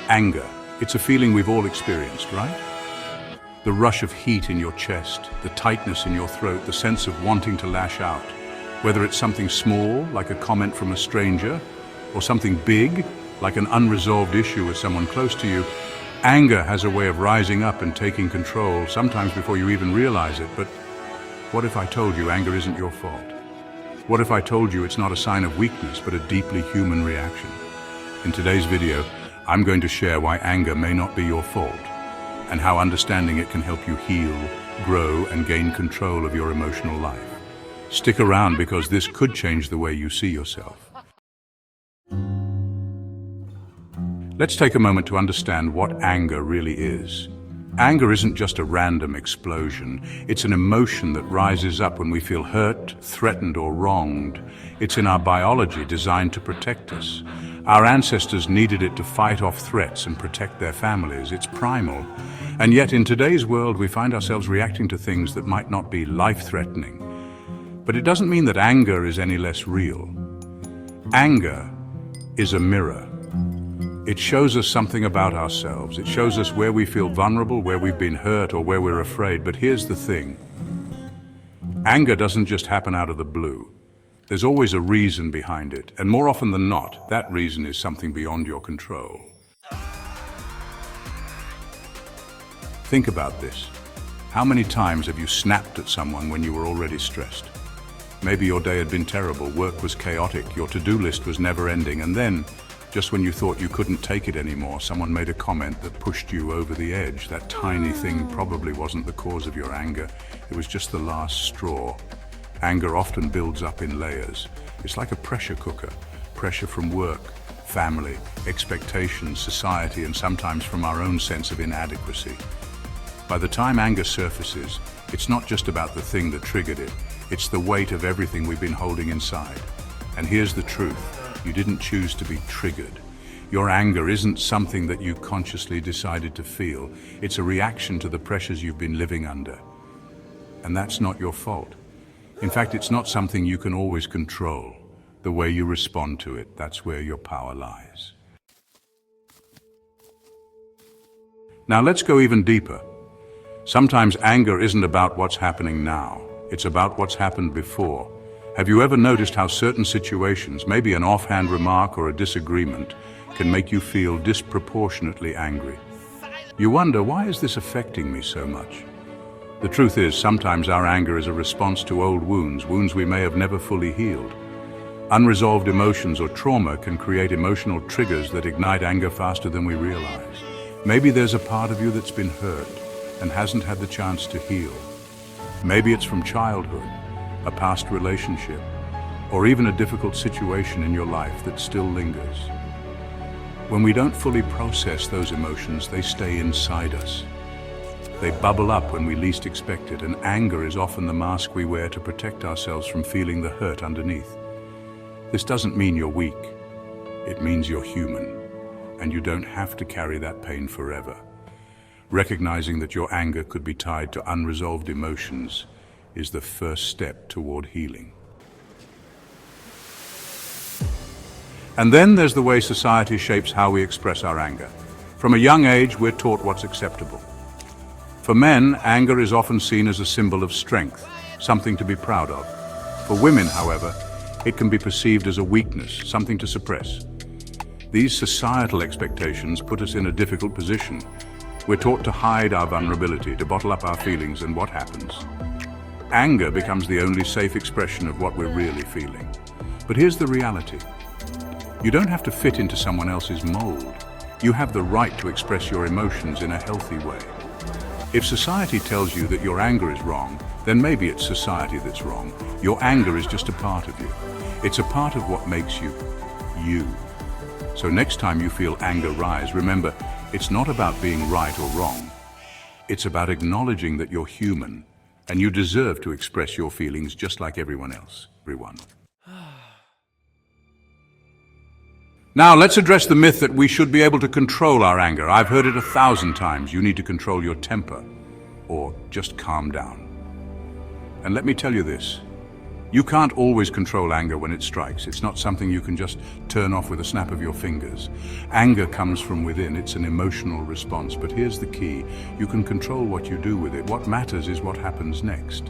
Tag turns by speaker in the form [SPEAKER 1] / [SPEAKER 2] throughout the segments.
[SPEAKER 1] Anger. It's a feeling we've all experienced, right? The rush of heat in your chest, the tightness in your throat, the sense of wanting to lash out. Whether it's something small, like a comment from a stranger, or something big, like an unresolved issue with someone close to you, anger has a way of rising up and taking control, sometimes before you even realize it. But what if I told you anger isn't your fault? What if I told you it's not a sign of weakness, but a deeply human reaction? In today's video, I'm going to share why anger may not be your fault, and how understanding it can help you heal, grow, and gain control of your emotional life. Stick around because this could change the way you see yourself. Let's take a moment to understand what anger really is. Anger isn't just a random explosion. It's an emotion that rises up when we feel hurt, threatened, or wronged. It's in our biology, designed to protect us. Our ancestors needed it to fight off threats and protect their families. It's primal. And yet in today's world, we find ourselves reacting to things that might not be life-threatening. But it doesn't mean that anger is any less real. Anger is a mirror. It shows us something about ourselves. It shows us where we feel vulnerable, where we've been hurt, or where we're afraid. But here's the thing. Anger doesn't just happen out of the blue. There's always a reason behind it, and more often than not, that reason is something beyond your control. Think about this. How many times have you snapped at someone when you were already stressed? Maybe your day had been terrible, work was chaotic, your to-do list was never ending, and then, just when you thought you couldn't take it anymore, someone made a comment that pushed you over the edge. That tiny thing probably wasn't the cause of your anger. It was just the last straw. Anger often builds up in layers. It's like a pressure cooker. Pressure from work, family, expectations, society, and sometimes from our own sense of inadequacy. By the time anger surfaces, it's not just about the thing that triggered it. It's the weight of everything we've been holding inside. And here's the truth. You didn't choose to be triggered. Your anger isn't something that you consciously decided to feel. It's a reaction to the pressures you've been living under. And that's not your fault. In fact, it's not something you can always control. The way you respond to it, that's where your power lies. Now let's go even deeper. Sometimes anger isn't about what's happening now. It's about what's happened before. Have you ever noticed how certain situations, maybe an offhand remark or a disagreement, can make you feel disproportionately angry? You wonder, why is this affecting me so much? The truth is, sometimes our anger is a response to old wounds we may have never fully healed. Unresolved emotions or trauma can create emotional triggers that ignite anger faster than we realize. Maybe there's a part of you that's been hurt and hasn't had the chance to heal. Maybe it's from childhood, a past relationship, or even a difficult situation in your life that still lingers. When we don't fully process those emotions, they stay inside us. They bubble up when we least expect it, and anger is often the mask we wear to protect ourselves from feeling the hurt underneath. This doesn't mean you're weak. It means you're human, and you don't have to carry that pain forever. Recognizing that your anger could be tied to unresolved emotions is the first step toward healing. And then there's the way society shapes how we express our anger. From a young age, we're taught what's acceptable. For men, anger is often seen as a symbol of strength, something to be proud of. For women, however, it can be perceived as a weakness, something to suppress. These societal expectations put us in a difficult position. We're taught to hide our vulnerability, to bottle up our feelings, and what happens? Anger becomes the only safe expression of what we're really feeling. But here's the reality. You don't have to fit into someone else's mold. You have the right to express your emotions in a healthy way. If society tells you that your anger is wrong, then maybe it's society that's wrong. Your anger is just a part of you. It's a part of what makes you, you. So next time you feel anger rise, remember, it's not about being right or wrong. It's about acknowledging that you're human, and you deserve to express your feelings just like everyone else. Now, let's address the myth that we should be able to control our anger. I've heard it 1,000 times. You need to control your temper, or just calm down. And let me tell you this, You can't always control anger when it strikes. It's not something you can just turn off with a snap of your fingers. Anger comes from within. It's an emotional response. But here's the key. You can control what you do with it. What matters is what happens next.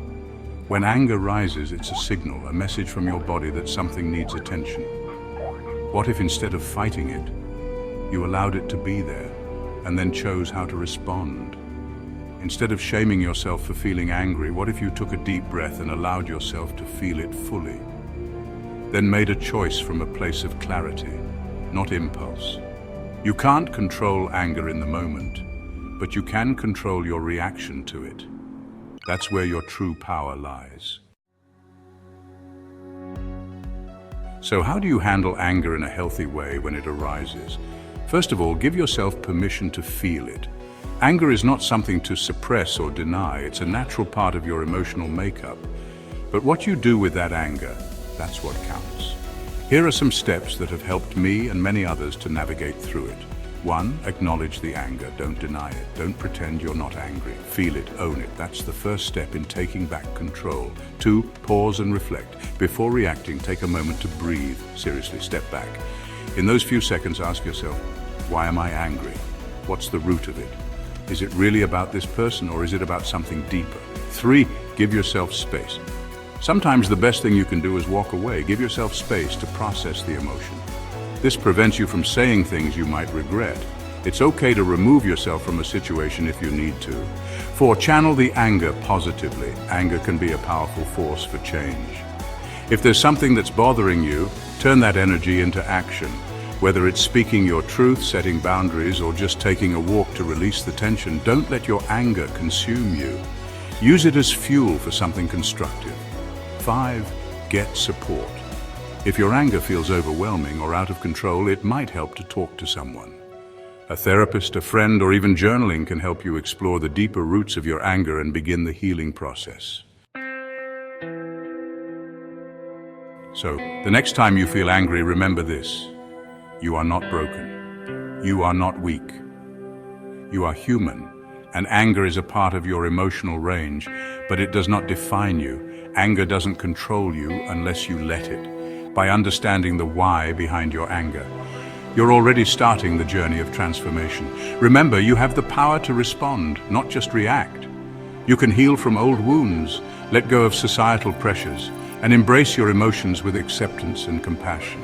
[SPEAKER 1] When anger rises, it's a signal, a message from your body that something needs attention. What if instead of fighting it, you allowed it to be there and then chose how to respond? Instead of shaming yourself for feeling angry, what if you took a deep breath and allowed yourself to feel it fully? Then made a choice from a place of clarity, not impulse. You can't control anger in the moment, but you can control your reaction to it. That's where your true power lies. So how do you handle anger in a healthy way when it arises? First of all, give yourself permission to feel it. Anger is not something to suppress or deny. It's a natural part of your emotional makeup. But what you do with that anger, that's what counts. Here are some steps that have helped me and many others to navigate through it. 1. Acknowledge the anger. Don't deny it. Don't pretend you're not angry. Feel it, own it. That's the first step in taking back control. 2. Pause and reflect. Before reacting, take a moment to breathe. Seriously, step back. In those few seconds, ask yourself, why am I angry? What's the root of it? Is it really about this person, or is it about something deeper? 3. Give yourself space. Sometimes the best thing you can do is walk away. Give yourself space to process the emotion. This prevents you from saying things you might regret. It's okay to remove yourself from a situation if you need to. 4. Channel the anger positively. Anger can be a powerful force for change. If there's something that's bothering you, turn that energy into action. Whether it's speaking your truth, setting boundaries, or just taking a walk to release the tension, don't let your anger consume you. Use it as fuel for something constructive. 5. Get support. If your anger feels overwhelming or out of control, it might help to talk to someone. A therapist, a friend, or even journaling can help you explore the deeper roots of your anger and begin the healing process. So, the next time you feel angry, remember this. You are not broken. You are not weak. You are human, and anger is a part of your emotional range, but it does not define you. Anger doesn't control you unless you let it. By understanding the why behind your anger, you're already starting the journey of transformation. Remember, you have the power to respond, not just react. You can heal from old wounds, let go of societal pressures, and embrace your emotions with acceptance and compassion.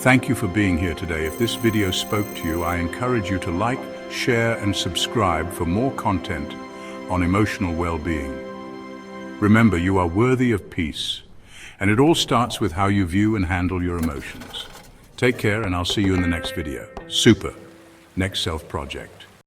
[SPEAKER 1] Thank you for being here today. If this video spoke to you, I encourage you to like, share, and subscribe for more content on emotional well-being. Remember, you are worthy of peace, and it all starts with how you view and handle your emotions. Take care, and I'll see you in the next video. Super. Next Self Project.